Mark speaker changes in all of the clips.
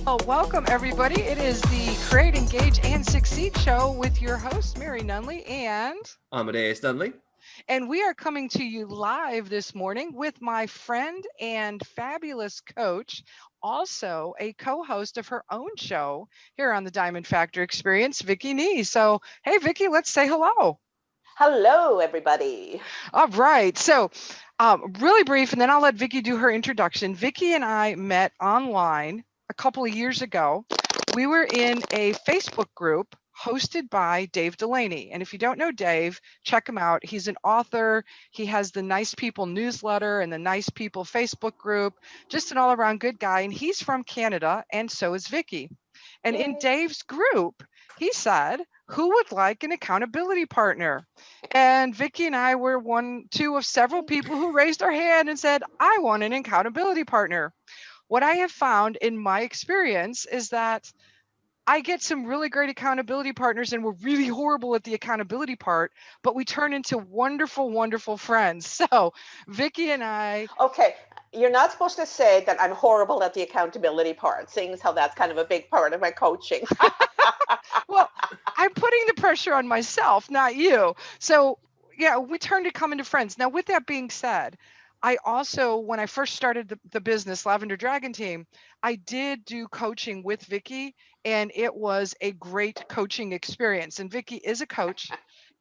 Speaker 1: Well, welcome everybody. It is the Create, Engage, and Succeed show with your host, Mary Nunley,
Speaker 2: Amadeus Dudley.
Speaker 1: and we are coming to you live this morning with my friend and fabulous coach, also a co-host of her own show here on the Diamond Factor Experience, Vicky Knee. So, hey, Vicky, let's say hello.
Speaker 3: Hello, everybody.
Speaker 1: All right. So, really brief, and then I'll let Vicky do her introduction. Vicky and I met online a couple of years ago. We were in a Facebook group hosted by Dave Delaney. And if you don't know Dave, check him out. He's an author. He has the Nice People newsletter and the Nice People Facebook group, just an all around good guy. And he's from Canada, and so is Vicky. And in
Speaker 3: Yay.
Speaker 1: Dave's group, he said, who would like an accountability partner? And Vicky and I were two of several people who raised our hand and said, I want an accountability partner. What I have found in my experience is that I get some really great accountability partners and we're really horrible at the accountability part, but we turn into wonderful, wonderful friends. So Vicky and I,
Speaker 3: Okay, you're not supposed to say that I'm horrible at the accountability part, seeing as how that's kind of a big part of my coaching.
Speaker 1: well, I'm putting the pressure on myself, not you. So yeah, we turned to come into friends. Now, with that being said, I also, when I first started the business, Lavender Dragon Team, I did do coaching with Vicky, and it was a great coaching experience. And Vicky is a coach,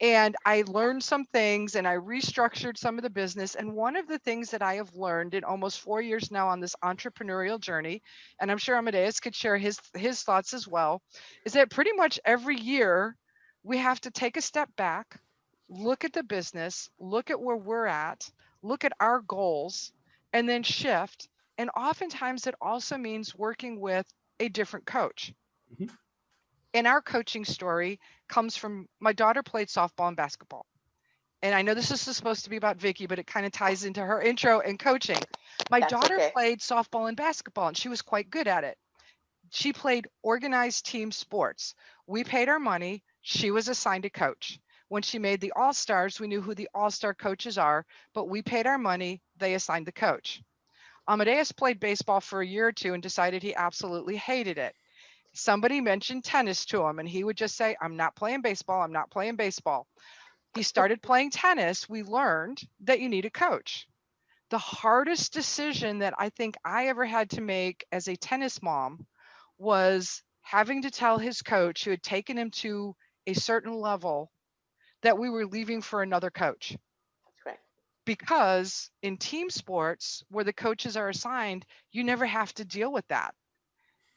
Speaker 1: and I learned some things and I restructured some of the business. And one of the things that I have learned in almost 4 years now on this entrepreneurial journey, and I'm sure Amadeus could share his thoughts as well, is that pretty much every year we have to take a step back, look at the business, look at where we're at, look at our goals, and then shift. And oftentimes it also means working with a different coach.
Speaker 2: Mhm.
Speaker 1: And our coaching story comes from my daughter played softball and basketball. And I know this is supposed to be about Vicky, but it kind of ties into her intro and coaching. My
Speaker 3: That's
Speaker 1: daughter
Speaker 3: okay.
Speaker 1: played softball and basketball, and she was quite good at it. She played organized team sports. We paid our money. She was assigned a coach. When she made the All Stars, we knew who the All Star coaches are, but we paid our money. They assigned the coach. Amadeus played baseball for a year or two and decided he absolutely hated it. Somebody mentioned tennis to him, and he would just say, I'm not playing baseball. I'm not playing baseball. He started playing tennis. We learned that you need a coach. The hardest decision that I think I ever had to make as a tennis mom was having to tell his coach, who had taken him to a certain level, that we were leaving for another coach.
Speaker 3: That's right.
Speaker 1: Because in team sports, where the coaches are assigned, you never have to deal with that.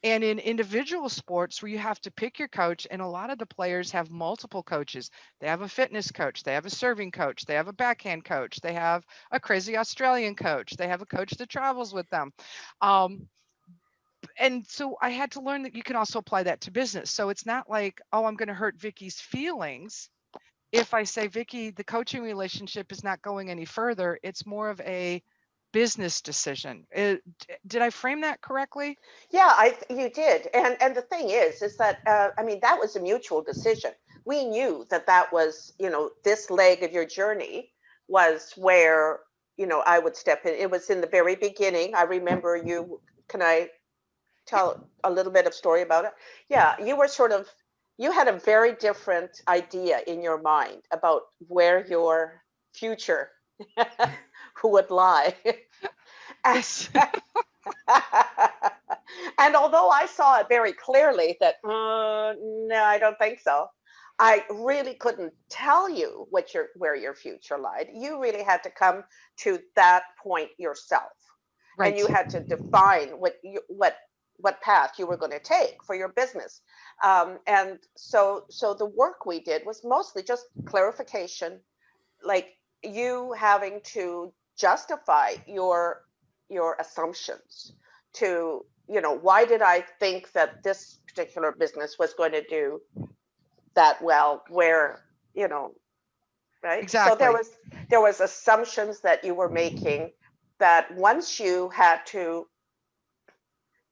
Speaker 1: And in individual sports, where you have to pick your coach, and a lot of the players have multiple coaches. They have a fitness coach, they have a serving coach, they have a backhand coach, they have a crazy Australian coach, they have a coach that travels with them. Um, and so I had to learn that you can also apply that to business. So it's not like, oh, I'm going to hurt Vicky's feelings if I say, Vicky, the coaching relationship is not going any further. It's more of a business decision. Did I frame that correctly?
Speaker 3: Yeah, you did, and the thing is that I mean that was a mutual decision. We knew that that was this leg of your journey was where I would step in. It was in the very beginning. I remember you. Can I tell a little bit of story about it? Yeah, you were sort of you had a very different idea in your mind about where your future would lie.
Speaker 1: Yes.
Speaker 3: And although I saw it very clearly that no, I don't think so. I really couldn't tell you where your future lied. You really had to come to that point yourself, and
Speaker 1: Right.
Speaker 3: you had to define what path you were going to take for your business. And so the work we did was mostly just clarification, like you having to justify your assumptions to why did I think that this particular business was going to do that well, where right. So there
Speaker 1: Exactly.
Speaker 3: was assumptions that you were making that once you had to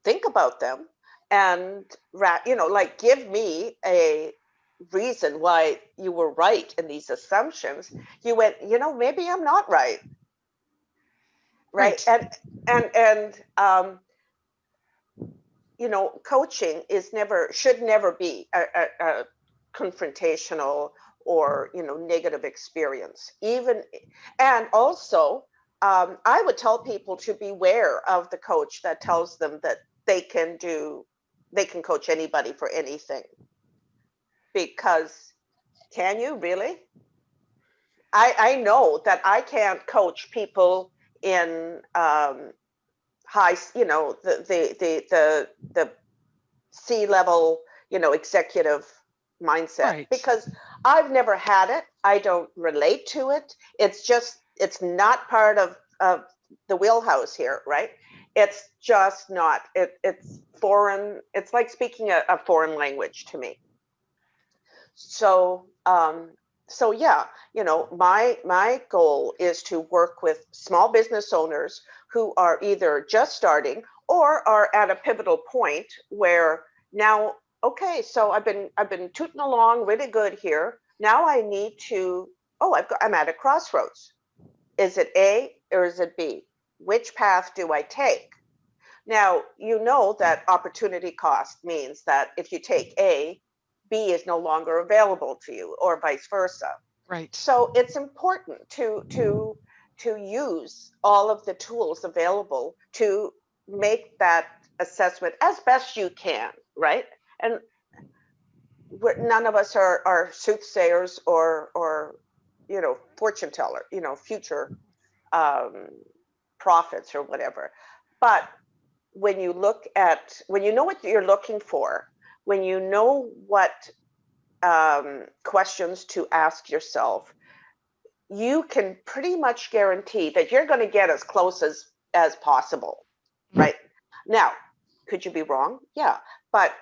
Speaker 3: think about them and like give me a reason why you were right in these assumptions, you went, maybe I'm not right. Right.
Speaker 1: Right.
Speaker 3: And coaching should never be a confrontational or negative experience. And also, I would tell people to beware of the coach that tells them that they can coach anybody for anything. Because can you really? I know that I can't coach people in high, the C-level, executive mindset,
Speaker 1: Right.
Speaker 3: because I've never had it. I don't relate to it. It's not part of the wheelhouse here, right? It's just not. It's foreign. It's like speaking a foreign language to me. So, yeah, my goal is to work with small business owners who are either just starting or are at a pivotal point where now, okay, so I've been tooting along really good here. Now I need to, I'm at a crossroads. Is it A or is it B? Which path do I take? Now, that opportunity cost means that if you take A, B is no longer available to you, or vice versa.
Speaker 1: Right.
Speaker 3: So it's important to use all of the tools available to make that assessment as best you can, right? And none of us are soothsayers or fortune teller, future prophets or whatever. But when you know what you're looking for, when you know what questions to ask yourself, you can pretty much guarantee that you're going to get as close as possible, right? Now, could you be wrong? Yeah, but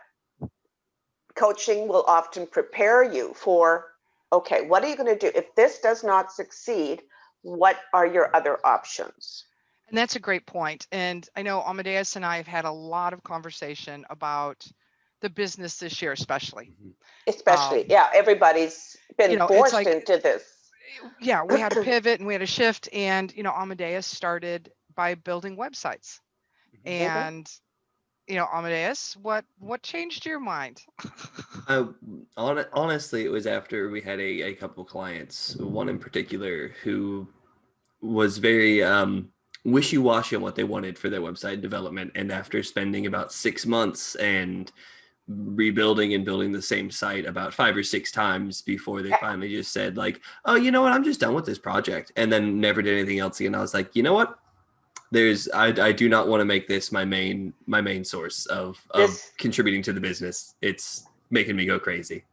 Speaker 3: coaching will often prepare you for, okay, what are you going to do if this does not succeed? What are your other options?
Speaker 1: And that's a great point. And I know Amadeus and I have had a lot of conversation about the business this year, especially.
Speaker 3: Yeah, everybody's been forced into this.
Speaker 1: Yeah, we had a pivot and we had a shift, and Amadeus started by building websites. And Amadeus, what changed your mind?
Speaker 2: Honestly, it was after we had a couple clients, one in particular who was very wishy-washy on what they wanted for their website development. And after spending about 6 months and rebuilding and building the same site about 5 or 6 times before they finally just said like, oh, you know what, I'm just done with this project, and then never did anything else again. I was like, you know what? I do not want to make this my main source of contributing to the business. It's making me go crazy.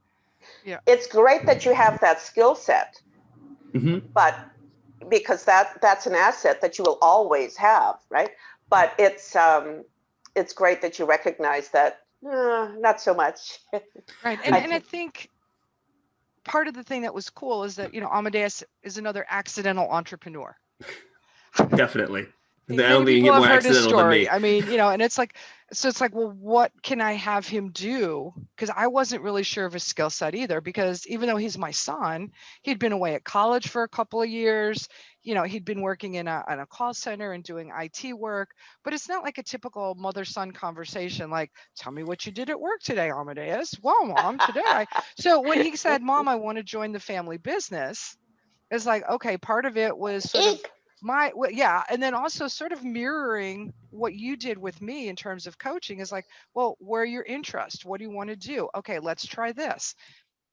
Speaker 1: Yeah.
Speaker 3: It's great that you have that skill set, but because that's an asset that you will always have, right? But it's great that you recognize that not so much.
Speaker 1: Right. And I think part of the thing that was cool is that Amadeus is another accidental entrepreneur.
Speaker 2: Definitely.
Speaker 1: Many people have heard his story. I mean, and it's like, well, what can I have him do? Because I wasn't really sure of his skill set either, because even though he's my son, he'd been away at college for a couple of years. He'd been working in a call center and doing IT work, but it's not like a typical mother-son conversation. Like, tell me what you did at work today, Amadeus. Well, Mom, today. So when he said, Mom, I want to join the family business, it's like, okay, part of it was sort of and then also sort of mirroring what you did with me in terms of coaching is like, well, where are your interests? What do you want to do? Okay, let's try this.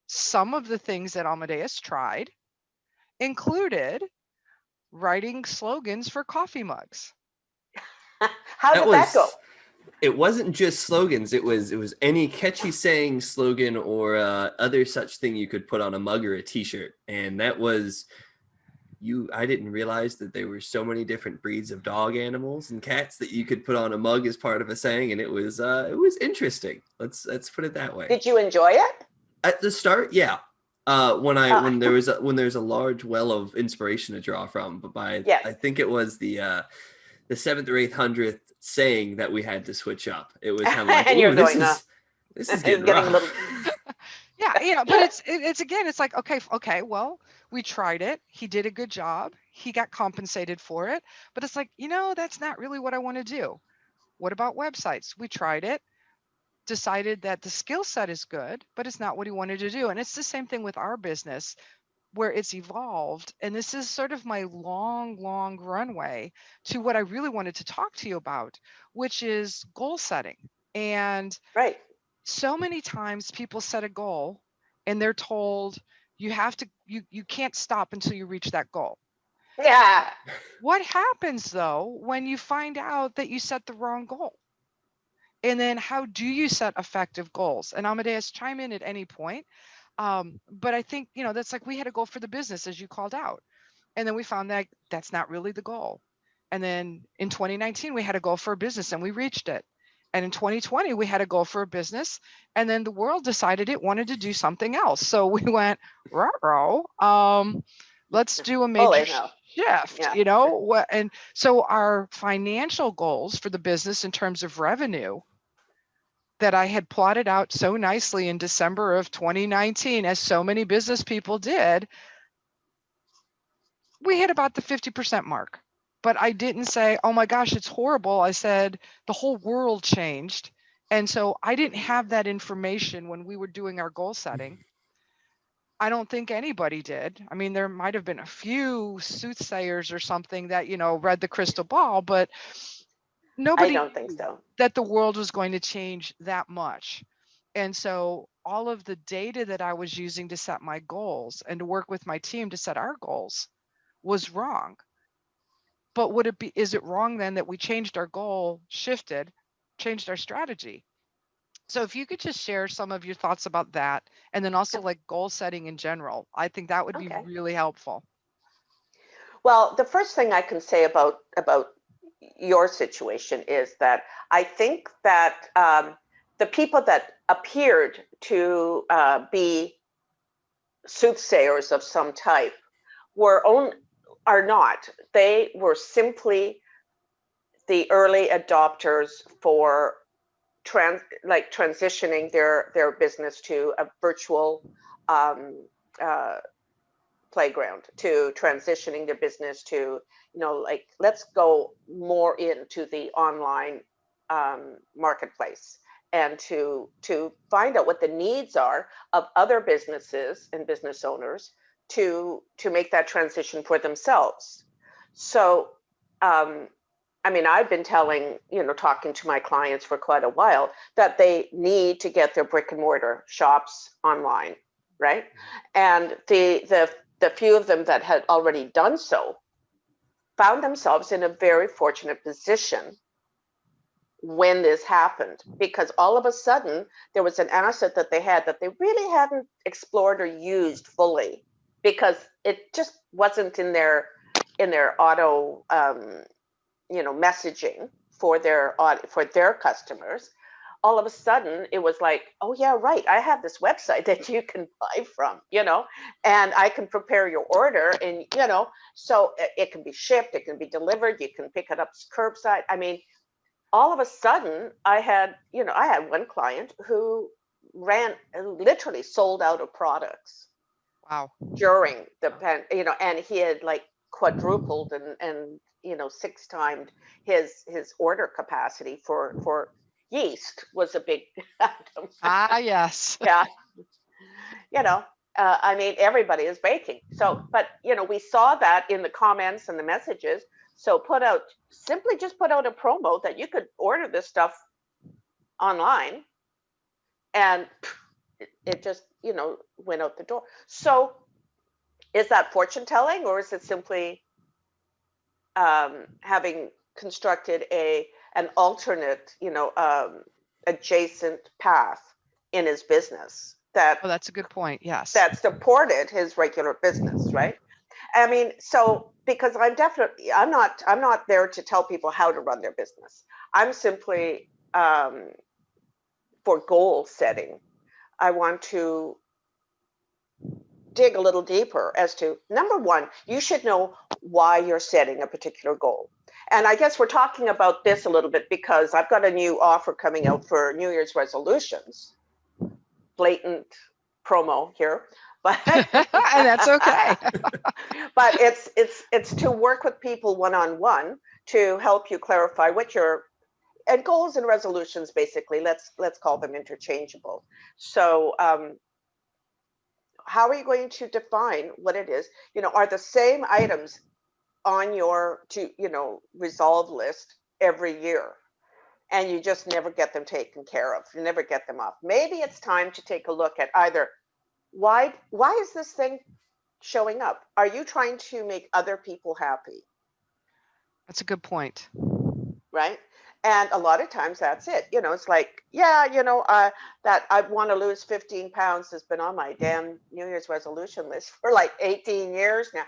Speaker 1: Some of the things that Amadeus tried included writing slogans for coffee mugs.
Speaker 3: How did that go?
Speaker 2: It wasn't just slogans. It was any catchy saying, slogan, or other such thing you could put on a mug or a t-shirt. And that was I didn't realize that there were so many different breeds of dog animals and cats that you could put on a mug as part of a saying, and it was interesting. Let's put it that way.
Speaker 3: Did you enjoy it?
Speaker 2: At the start, yeah. When there's a large well of inspiration to draw from, but I think it was the 7th or 800th saying that we had to switch up. It was kind of like, this is getting rough.
Speaker 1: Yeah, but it's again, it's like, okay, well, we tried it. He did a good job. He got compensated for it. But it's like, that's not really what I want to do. What about websites? We tried it. decided that the skill set is good, but it's not what he wanted to do. And it's the same thing with our business where it's evolved. And this is sort of my long runway to what I really wanted to talk to you about, which is goal setting. And
Speaker 3: Right.
Speaker 1: so many times people set a goal and they're told you have to, you can't stop until you reach that goal.
Speaker 3: Yeah.
Speaker 1: What happens though when you find out that you set the wrong goal? And then how do you set effective goals? And Amadeus, chime in at any point. But I think, that's like we had a goal for the business as you called out. And then we found that that's not really the goal. And then in 2019, we had a goal for a business and we reached it. And in 2020, we had a goal for a business. And then the world decided it wanted to do something else. So we went, ruh-roh, let's do a major shift,
Speaker 3: Yeah.
Speaker 1: And so our financial goals for the business in terms of revenue that I had plotted out so nicely in December of 2019, as so many business people did, we hit about the 50% mark. But I didn't say, oh my gosh, it's horrible. I said the whole world changed. And so I didn't have that information when we were doing our goal setting. I don't think anybody did. I mean, there might have been a few soothsayers or something that, read the crystal ball, but nobody
Speaker 3: I don't think
Speaker 1: knew
Speaker 3: so.
Speaker 1: that the world was going to change that much. And so all of the data that I was using to set my goals and to work with my team to set our goals was wrong. But is it wrong then that we changed our goal, changed our strategy? So if you could just share some of your thoughts about that, and then also like goal setting in general, I think that would be
Speaker 3: Okay.
Speaker 1: really helpful.
Speaker 3: Well, the first thing I can say about your situation is that I think that the people that appeared to be soothsayers of some type are not. They were simply the early adopters for transitioning their business to a virtual uh, playground, to transitioning their business to, let's go more into the online marketplace, and to find out what the needs are of other businesses and business owners to make that transition for themselves. So I've been talking to my clients for quite a while that they need to get their brick and mortar shops online, right? And the few of them that had already done so found themselves in a very fortunate position when this happened, because all of a sudden there was an asset that they had that they really hadn't explored or used fully, because it just wasn't in their auto messaging for their customers. All of a sudden it was like, oh yeah, right, I have this website that you can buy from, and I can prepare your order, and so it can be shipped, it can be delivered, you can pick it up curbside. All of a sudden I had one client who literally sold out of products.
Speaker 1: Wow.
Speaker 3: During the and he had like quadrupled and 6 times his order capacity for yeast was a big item.
Speaker 1: Yes.
Speaker 3: Yeah. Everybody is baking. So, but we saw that in the comments and the messages. So simply just put out a promo that you could order this stuff online, and it just went out the door. So is that fortune telling, or is it simply having constructed an alternate, adjacent path in his business
Speaker 1: that's a good point. Yes.
Speaker 3: that supported his regular business, right? So because I'm not there to tell people how to run their business. I'm simply for goal setting. I want to dig a little deeper as to, number one, you should know why you're setting a particular goal. And I guess we're talking about this a little bit because I've got a new offer coming out for New Year's resolutions. Blatant promo here, but
Speaker 1: and that's okay.
Speaker 3: but it's to work with people one-on-one to help you clarify what your and goals and resolutions, basically, let's call them interchangeable. So how are you going to define what it is? Are the same items on your resolve list every year, and you just never get them taken care of? You never get them off. Maybe it's time to take a look at either why is this thing showing up? Are you trying to make other people happy?
Speaker 1: That's a good point.
Speaker 3: Right? And a lot of times that's it. It's like, yeah, that I want to lose 15 pounds has been on my damn New Year's resolution list for like 18 years now.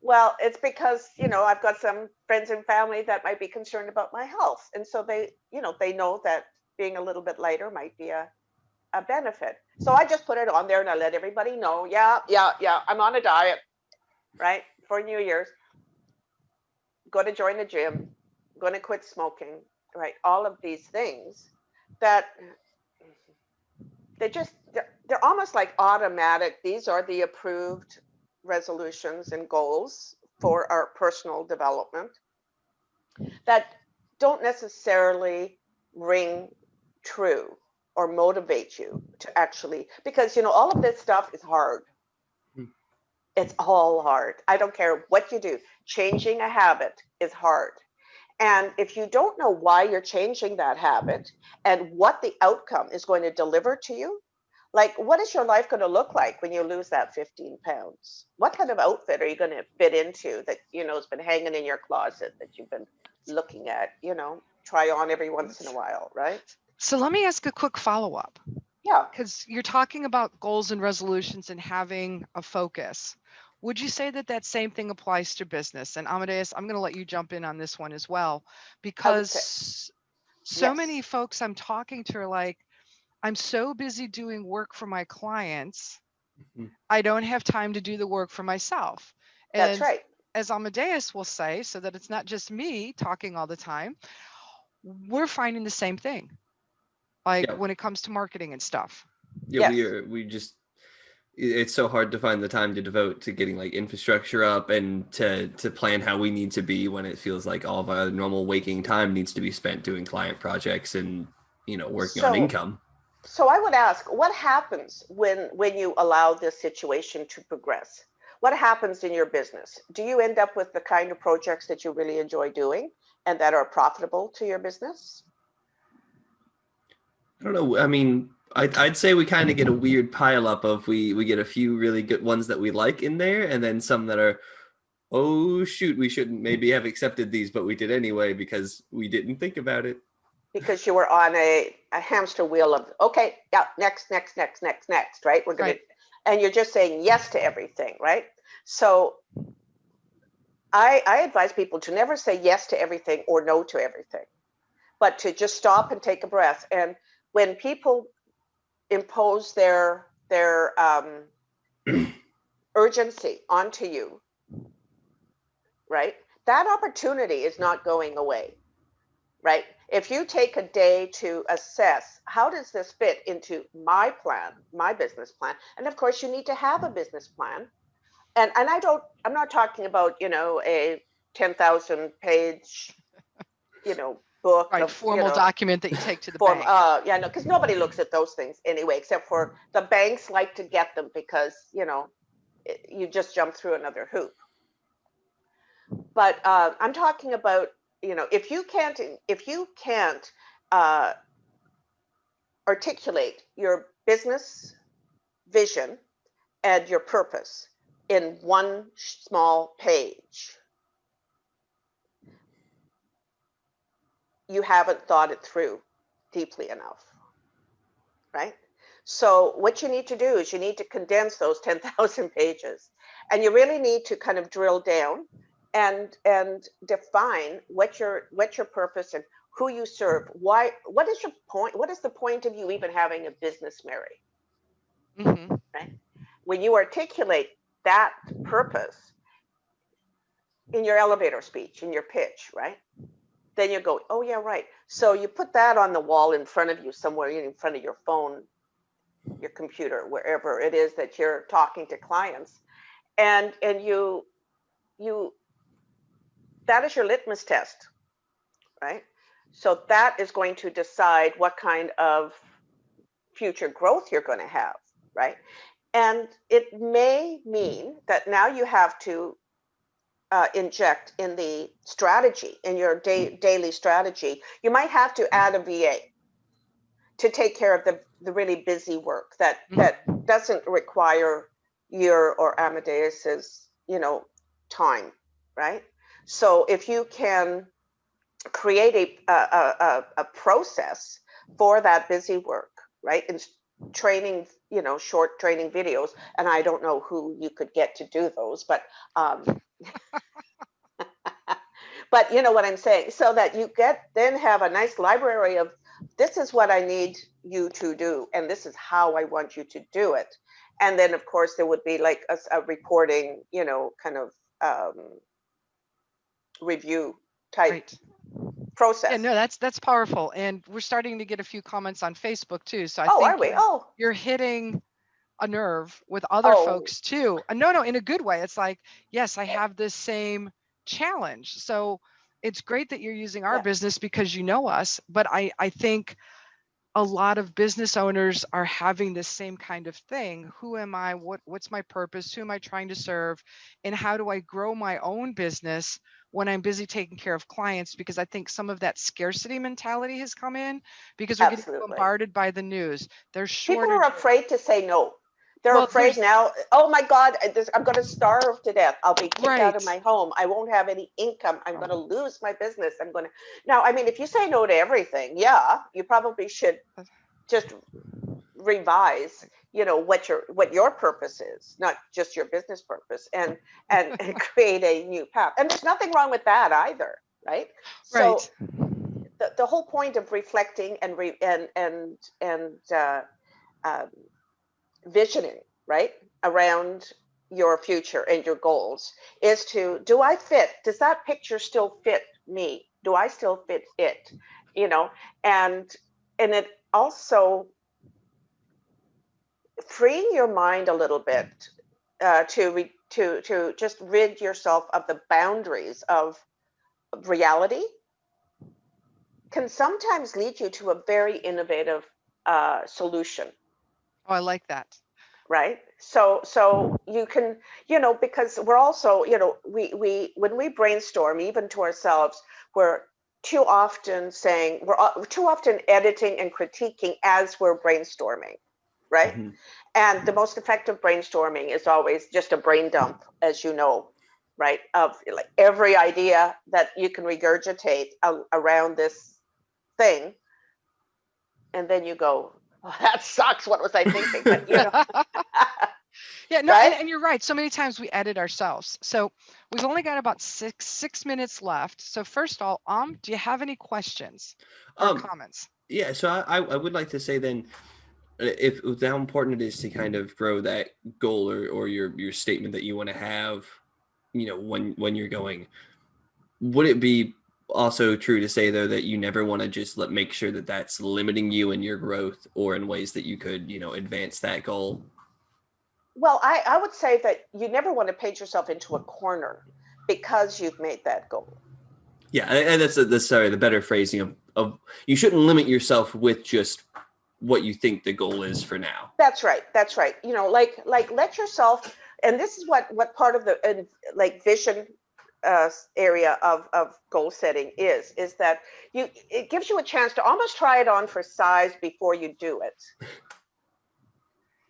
Speaker 3: Well, it's because, I've got some friends and family that might be concerned about my health. And so they know that being a little bit lighter might be a benefit. So I just put it on there and I let everybody know, yeah, I'm on a diet, right? For New Year's, going to join the gym, going to quit smoking, right? All of these things that they're almost like automatic. These are the approved resolutions and goals for our personal development that don't necessarily ring true or motivate you to actually, because all of this stuff is hard. It's all hard. I don't care what you do. Changing a habit is hard. And if you don't know why you're changing that habit and what the outcome is going to deliver to you, like what is your life going to look like when you lose that 15 pounds? What kind of outfit are you going to fit into that, has been hanging in your closet that you've been looking at, try on every once in a while, right?
Speaker 1: So let me ask a quick follow-up.
Speaker 3: Yeah.
Speaker 1: Because you're talking about goals and resolutions and having a focus. Would you say that same thing applies to business? And Amadeus, I'm going to let you jump in on this one as well, because so
Speaker 3: yes.
Speaker 1: many folks I'm talking to are like, I'm so busy doing work for my clients, I don't have time to do the work for myself.
Speaker 3: That's right.
Speaker 1: As Amadeus will say, so that it's not just me talking all the time, we're finding the same thing, like when it comes to marketing and stuff.
Speaker 2: Yeah, we just, it's so hard to find the time to devote to getting like infrastructure up and to plan how we need to be, when it feels like all of our normal waking time needs to be spent doing client projects and working on income.
Speaker 3: So I would ask, what happens when you allow this situation to progress? What happens in your business? Do you end up with the kind of projects that you really enjoy doing and that are profitable to your business?
Speaker 2: I don't know. I mean, I'd say we kind of get a weird pile up of we get a few really good ones that we like in there, and then some that are, oh shoot, we shouldn't maybe have accepted these, but we did anyway because we didn't think about it.
Speaker 3: Because you were on a hamster wheel of, okay, yeah, next, right? We're gonna, and you're just saying yes to everything, right? So I advise people to never say yes to everything or no to everything, but to just stop and take a breath. And when people impose their urgency onto you, right? That opportunity is not going away, right? If you take a day to assess, how does this fit into my plan, my business plan? And of course, you need to have a business plan. And I'm not talking about, a 10,000 page, book
Speaker 1: of formal document that you take to the bank.
Speaker 3: Yeah, no, because nobody looks at those things anyway, except for the banks like to get them because, you just jump through another hoop. But I'm talking about, if you can't articulate your business vision and your purpose in one small page, you haven't thought it through deeply enough, right? So what you need to do is you need to condense those 10,000 pages, and you really need to kind of drill down and define what your purpose and who you serve. Why? What is your point? What is the point of you even having a business, Mary?
Speaker 1: Mm-hmm.
Speaker 3: Right? When you articulate that purpose in your elevator speech, in your pitch, right? Then you go, oh yeah, right. So you put that on the wall in front of you somewhere, in front of your phone, your computer, wherever it is that you're talking to clients, and you that is your litmus test, right? So that is going to decide what kind of future growth you're going to have, right? And it may mean that now you have to inject in the strategy, in your daily strategy. You might have to add a VA to take care of the really busy work that doesn't require your or Amadeus's, time, right? So if you can create a process for that busy work, right? And training, short training videos, and I don't know who you could get to do those, but but you know what I'm saying, so that you then have a nice library of, this is what I need you to do, and this is how I want you to do it. And then of course there would be like a reporting, kind of review type
Speaker 1: Right.
Speaker 3: process.
Speaker 1: Yeah, no, that's powerful. And we're starting to get a few comments on Facebook too. So I
Speaker 3: Oh,
Speaker 1: think
Speaker 3: are we? Oh,
Speaker 1: you're hitting a nerve with other folks too. No, in a good way. It's like, yes, I have this same challenge. So it's great that you're using our
Speaker 3: yeah,
Speaker 1: business because you know us, but I think a lot of business owners are having this same kind of thing. Who am I? What's my purpose? Who am I trying to serve? And how do I grow my own business when I'm busy taking care of clients? Because I think some of that scarcity mentality has come in because we're getting
Speaker 3: absolutely.
Speaker 1: bombarded by the news. There's
Speaker 3: People
Speaker 1: shortages.
Speaker 3: are afraid to say no. They're
Speaker 1: Well,
Speaker 3: afraid now, oh my God, I'm going to starve to death. I'll be kicked out of
Speaker 1: right.
Speaker 3: my home. I won't have any income. I'm going to lose my business. I'm going to. Now, I mean, if you say no to everything, yeah, you probably should just revise, what your purpose is, not just your business purpose, and create a new path. And there's nothing wrong with that either, right? So
Speaker 1: Right.
Speaker 3: the whole point of reflecting and visioning, right, around your future and your goals is to, does that picture still fit me? Do I still fit it? And it also freeing your mind a little bit to just rid yourself of the boundaries of reality can sometimes lead you to a very innovative solution.
Speaker 1: Oh, I like that.
Speaker 3: Right. So you can, because we're also, we when we brainstorm, even to ourselves, we're too often editing and critiquing as we're brainstorming, right?
Speaker 2: Mm-hmm.
Speaker 3: And the most effective brainstorming is always just a brain dump, as you know, right? Of like every idea that you can regurgitate around this thing. And then you go, oh, that sucks. What was I thinking? But,
Speaker 1: Yeah, no,
Speaker 3: right?
Speaker 1: and you're right. So many times we edit ourselves. So we've only got about six minutes left. So first of all, do you have any questions or comments?
Speaker 2: Yeah, so I would like to say then, if with how important it is to kind of grow that goal or your statement that you want to have, when you're going, would it be also true to say though that you never want to just make sure that that's limiting you in your growth or in ways that you could advance that goal?
Speaker 3: Well, I would say that you never want to paint yourself into a corner because you've made that goal.
Speaker 2: Yeah, and that's the better phrasing of you shouldn't limit yourself with just what you think the goal is for now.
Speaker 3: That's right. That's right. Like let yourself, and this is what part of the vision area of goal setting is that it gives you a chance to almost try it on for size before you do it.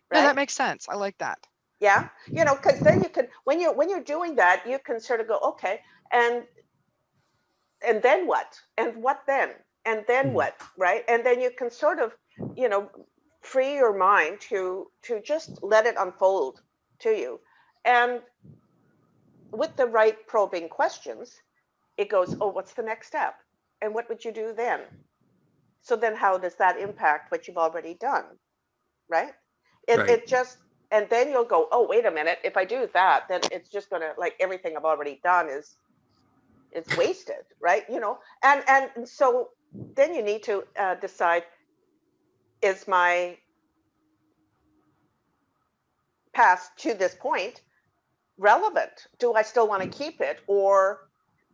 Speaker 1: Right? No, that makes sense. I like that.
Speaker 3: Yeah, because then you can, when you're doing that, you can sort of go, okay, and then what? And what then? And then what? Right? And then you can sort of, free your mind to just let it unfold to you. And with the right probing questions, it goes, oh, what's the next step? And what would you do then? So then how does that impact what you've already done? Right? It just, and then you'll go, oh, wait a minute, if I do that, then it's just gonna, everything I've already done it's wasted, right? And so then you need to decide, is my past to this point relevant? Do I still want to keep it, or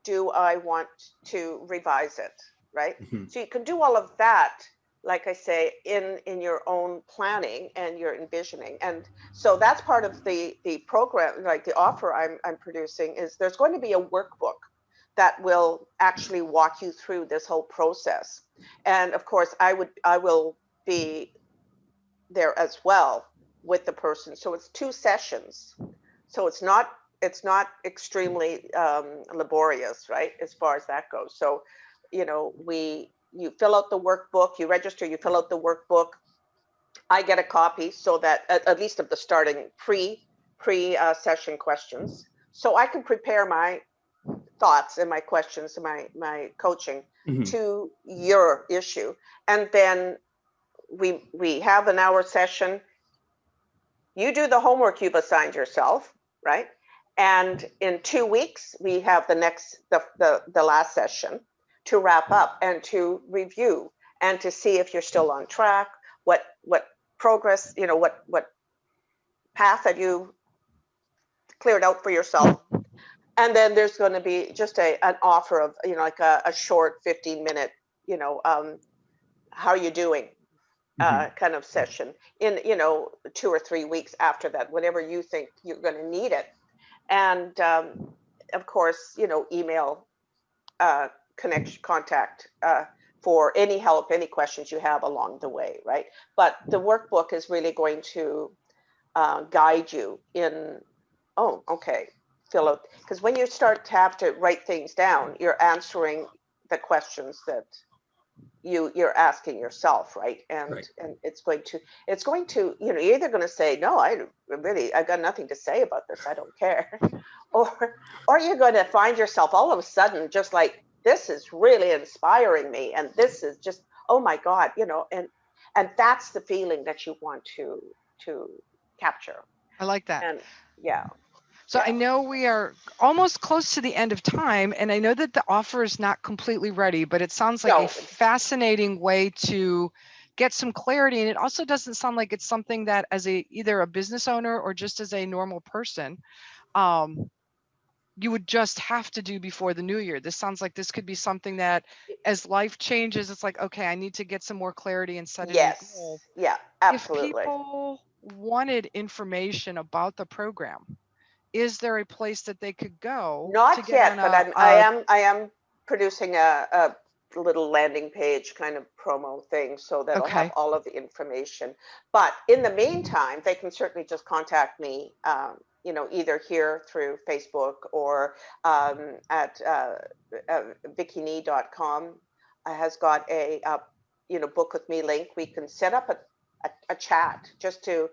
Speaker 3: do I want to revise it? right?
Speaker 2: Mhm.
Speaker 3: So you can do all of that, like I say, in your own planning and your envisioning. And so that's part of the program, like the offer I'm producing, is there's going to be a workbook that will actually walk you through this whole process. And of course, I will be there as well with the person. So it's 2 sessions. So it's not extremely laborious, right? As far as that goes. So, you fill out the workbook, you register, you fill out the workbook. I get a copy so that at least of the starting pre session questions, so I can prepare my thoughts and my questions and my coaching
Speaker 2: Mhm.
Speaker 3: to your issue. And then we have an hour session. You do the homework you've assigned yourself, right? And in 2 weeks, we have the last session to wrap up and to review and to see if you're still on track, what progress, what path have you cleared out for yourself. And then there's going to be just an offer of, like a short 15-minute, how are you doing?
Speaker 2: Mhm.
Speaker 3: Kind of session in 2 or 3 weeks after that, whenever you think you're going to need it. And of course, email connection contact for any help, any questions you have along the way, right? But the workbook is really going to guide you in, oh, okay, fill out, because when you start to have to write things down, you're answering the questions that you're asking yourself, right? And
Speaker 2: Right.
Speaker 3: it's going to you're either going to say, no, I've got nothing to say about this, I don't care, or you're going to find yourself all of a sudden just like, this is really inspiring me, and this is just, oh my God, and that's the feeling that you want to capture.
Speaker 1: I like that.
Speaker 3: And yeah,
Speaker 1: So I
Speaker 3: yeah.
Speaker 1: know we are almost close to the end of time, and I know that the offer is not completely ready, but it sounds like a
Speaker 3: No,
Speaker 1: fascinating way to get some clarity. And it also doesn't sound like it's something that, as either a business owner or just as a normal person, um, you would just have to do before the new year. This sounds like this could be something that, as life changes, it's like, okay, I need to get some more clarity and set a new goal.
Speaker 3: yes, yeah,
Speaker 1: If
Speaker 3: absolutely.
Speaker 1: people wanted information about the program, is there a place that they could go to
Speaker 3: Not
Speaker 1: get on
Speaker 3: yet, but
Speaker 1: a,
Speaker 3: I am producing a little landing page kind of promo thing, so that'll have
Speaker 1: okay,
Speaker 3: all of the information. But in the meantime, they can certainly just contact me, either here through Facebook or at vickyknee.com has got a book with me link. We can set up a chat just to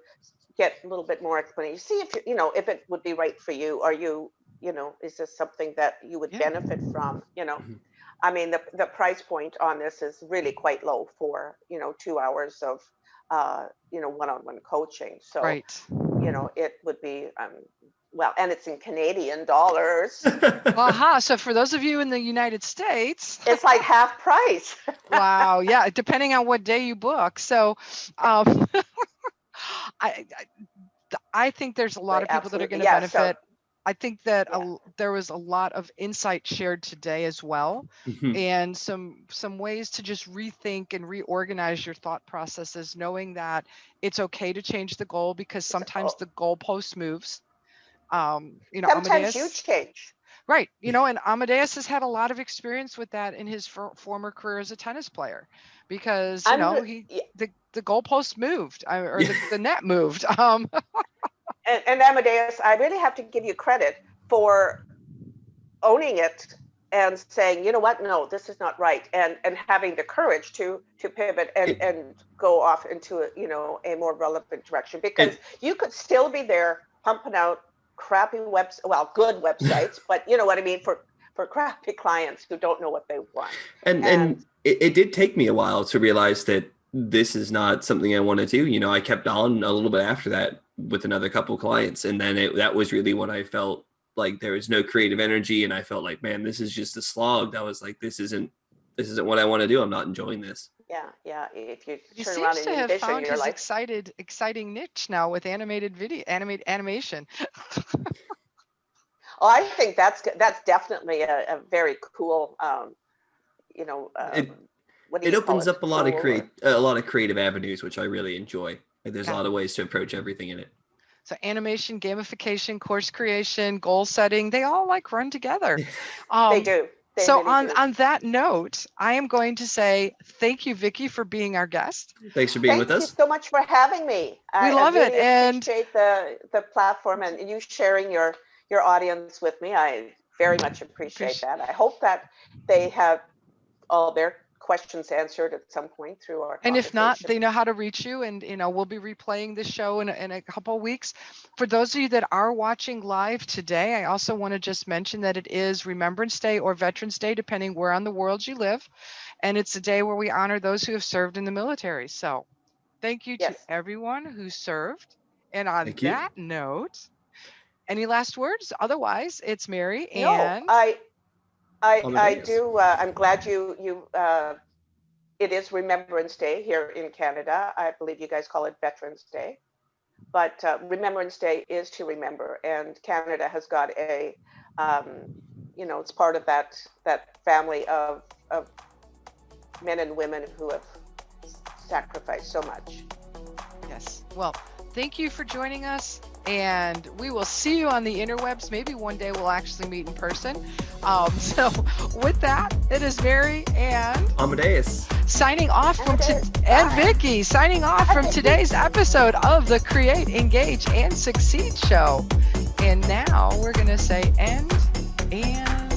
Speaker 3: get a little bit more explanation. See if if it would be right for you. Are you, is this something that you would
Speaker 1: yeah,
Speaker 3: benefit from?
Speaker 2: Mhm.
Speaker 3: I mean, the price point on this is really quite low for 2 hours of one-on-one coaching. So
Speaker 1: right.
Speaker 3: it would be well, and it's in Canadian dollars.
Speaker 1: Aha. So for those of you in the United States,
Speaker 3: It's like half price.
Speaker 1: wow, yeah, depending on what day you book. So um, I, I think there's a lot
Speaker 3: Right,
Speaker 1: of people that are
Speaker 3: absolutely.
Speaker 1: going to
Speaker 3: Yeah. So
Speaker 1: benefit. I think that
Speaker 3: yeah.
Speaker 1: there was a lot of insight shared today as well,
Speaker 2: Mhm.
Speaker 1: and some ways to just rethink and reorganize your thought processes, knowing that it's okay to change the goal because
Speaker 3: It's,
Speaker 1: sometimes the goalpost moves.
Speaker 3: sometimes you
Speaker 1: Amadeus,
Speaker 3: change.
Speaker 1: right? And Amadeus has had a lot of experience with that in his former career as a tennis player, because
Speaker 3: I'm yeah,
Speaker 1: the goalpost moved, or
Speaker 2: Yeah.
Speaker 1: the net moved.
Speaker 3: and Amadeus, I really have to give you credit for owning it and saying, you know what, no, this is not right, and having the courage to pivot and
Speaker 2: It,
Speaker 3: go off into a more relevant direction, because
Speaker 2: and
Speaker 3: you could still be there pumping out crappy well, good websites, but you know what I mean, for crappy clients who don't know what they want. And
Speaker 2: and it did take me a while to realize that this is not something I want to do. I kept on a little bit after that with another couple of clients, and then that was really when I felt like there was no creative energy, and I felt like, man, this is just a slog. I was like, this isn't what I want to do. I'm not enjoying this.
Speaker 3: yeah, yeah, if you
Speaker 1: He
Speaker 3: turn around
Speaker 1: seems
Speaker 3: and
Speaker 1: to have
Speaker 3: envision
Speaker 1: found
Speaker 3: your
Speaker 1: his
Speaker 3: life.
Speaker 1: exciting niche now with animated video, animation.
Speaker 3: Oh, I think that's definitely a very cool
Speaker 2: It
Speaker 3: what do
Speaker 2: it
Speaker 3: you call
Speaker 2: opens
Speaker 3: it?
Speaker 2: up a lot of
Speaker 3: Tool or-
Speaker 2: a lot of creative avenues, which I really enjoy. And there's a
Speaker 1: Yeah.
Speaker 2: lot of ways to approach everything in it.
Speaker 1: So animation, gamification, course creation, goal setting, they all like run together.
Speaker 3: They
Speaker 1: Um,
Speaker 3: do. They
Speaker 1: so
Speaker 3: really
Speaker 1: on,
Speaker 3: do.
Speaker 1: on that note, I am going to say thank you, Vicky, for being our guest.
Speaker 2: Thanks for being with
Speaker 3: Thank you
Speaker 2: us.
Speaker 3: so much for having me.
Speaker 1: We
Speaker 3: I
Speaker 1: love it.
Speaker 3: really
Speaker 1: And
Speaker 3: appreciate the platform and you sharing your audience with me. I very much appreciate that. I hope that they have all their questions answered at some point through our
Speaker 1: And if not,
Speaker 3: conversation.
Speaker 1: they know how to reach you. And, we'll be replaying this show in a couple of weeks. For those of you that are watching live today, I also want to just mention that it is Remembrance Day or Veterans Day, depending where on the world you live. And it's a day where we honor those who have served in the military. So thank you to
Speaker 3: Yes.
Speaker 1: everyone who served. And on
Speaker 2: Thank you.
Speaker 1: that note, any last words? Otherwise, it's Mary
Speaker 3: No,
Speaker 1: and
Speaker 3: I
Speaker 2: Amadeus.
Speaker 3: do. I'm glad you. It is Remembrance Day here in Canada. I believe you guys call it Veterans Day, but Remembrance Day is to remember, and Canada has got a, it's part of that family of men and women who have sacrificed so much.
Speaker 1: yes. Well, thank you for joining us. And we will see you on the interwebs. Maybe one day we'll actually meet in person. So with that, it is Mary and
Speaker 2: Amadeus.
Speaker 1: signing off from
Speaker 3: Amadeus.
Speaker 1: and
Speaker 3: Bye.
Speaker 1: Vicky signing off from today's episode of the Create, Engage, and Succeed show. And now we're going to say end and